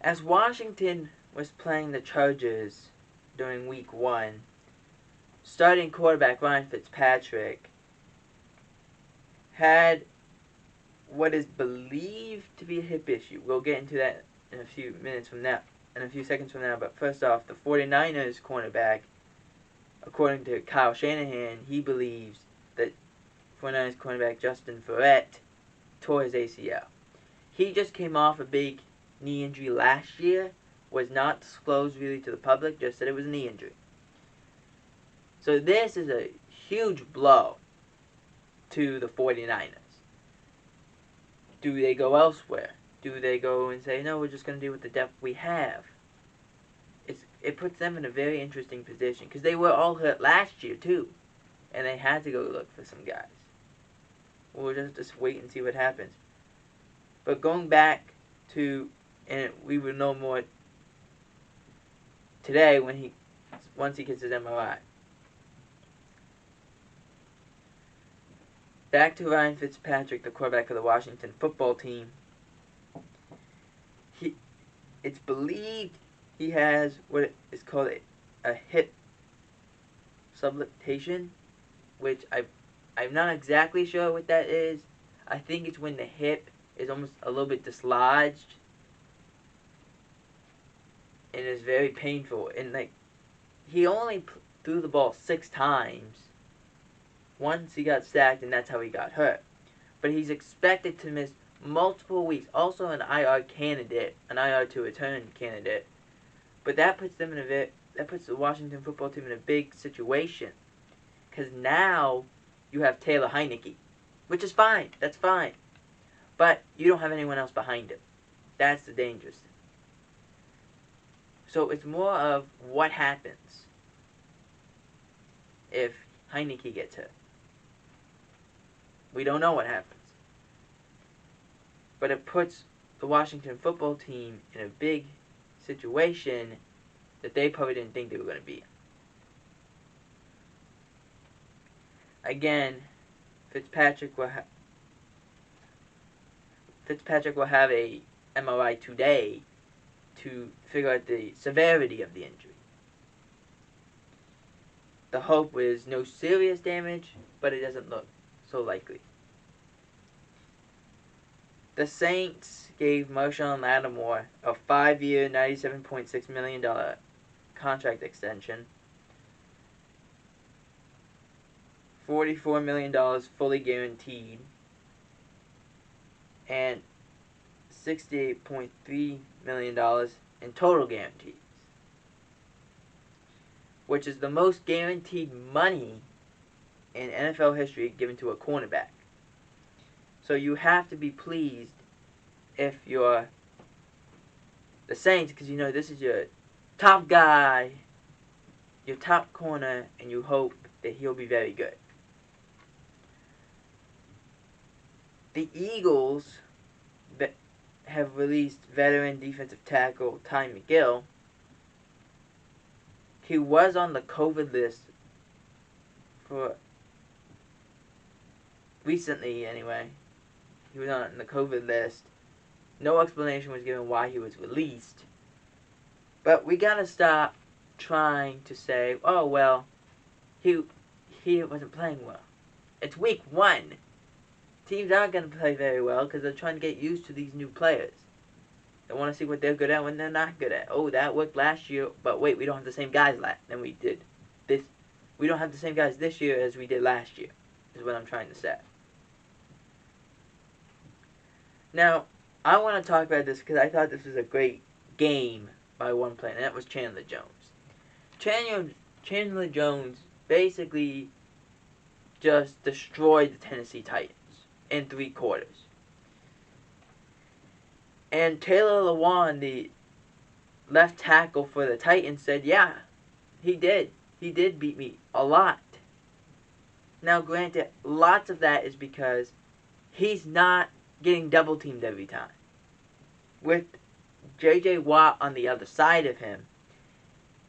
As Washington was playing the Chargers during week 1, starting quarterback Ryan Fitzpatrick had what is believed to be a hip issue. We'll get into that in a few seconds from now. But first off, the 49ers cornerback, according to Kyle Shanahan, he believes that 49ers cornerback Justin Verrett tore his ACL. He just came off a big knee injury last year, was not disclosed really to the public, just said it was a knee injury. So this is a huge blow to the 49ers. Do they go elsewhere? Do they go and say, no, we're just going to deal with the depth we have? It puts them in a very interesting position, because they were all hurt last year too, and they had to go look for some guys. We'll just wait and see what happens. But going back to, and we will know more today once he gets his MRI. Back to Ryan Fitzpatrick, the quarterback of the Washington football team. It's believed he has what is called a hip subluxation, which I'm not exactly sure what that is. I think it's when the hip is almost a little bit dislodged, and it's very painful. And he only threw the ball 6 times. Once he got sacked, and that's how he got hurt. But he's expected to miss multiple weeks. Also an IR candidate, an IR to return candidate. But that puts the Washington football team in a big situation, because now you have Taylor Heinicke, which is fine. That's fine. But you don't have anyone else behind him. That's the dangerous thing. So it's more of what happens if Heinicke gets hurt. We don't know what happens. But it puts the Washington football team in a big situation that they probably didn't think they were going to be in. Again, Fitzpatrick will have a MRI today to figure out the severity of the injury. The hope is no serious damage, but it doesn't look so likely. The Saints gave Marshon Lattimore a 5-year, $97.6 million contract extension. $44 million fully guaranteed. And $68.3 million in total guarantees, which is the most guaranteed money in NFL history given to a cornerback. So you have to be pleased if you're the Saints, because you know this is your top guy, your top corner, and you hope that he'll be very good. The Eagles have released veteran defensive tackle Ty McGill. He was on the COVID list for recently anyway. He was on the COVID list. No explanation was given why he was released. But we gotta stop trying to say, oh well, he wasn't playing well. It's week 1. Teams aren't going to play very well because they're trying to get used to these new players. They want to see what they're good at when they're not good at. Oh, that worked last year, but wait, we don't have the same guys than we did this. We don't have the same guys this year as we did last year, is what I'm trying to say. Now, I want to talk about this because I thought this was a great game by one player, and that was Chandler Jones. Chandler Jones basically just destroyed the Tennessee Titans in 3 quarters. And Taylor Lewan, the left tackle for the Titans, said, yeah, he did. He did beat me a lot. Now, granted, lots of that is because he's not getting double teamed every time. With J.J. Watt on the other side of him,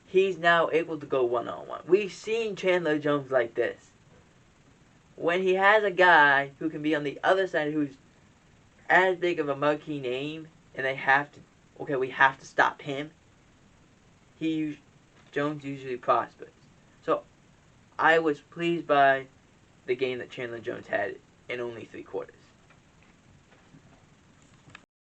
he's now able to go one-on-one. We've seen Chandler Jones like this. When he has a guy who can be on the other side who's as big of a marquee name, and they have to okay, we have to stop him. Jones usually prospers. So I was pleased by the game that Chandler Jones had in only 3 quarters.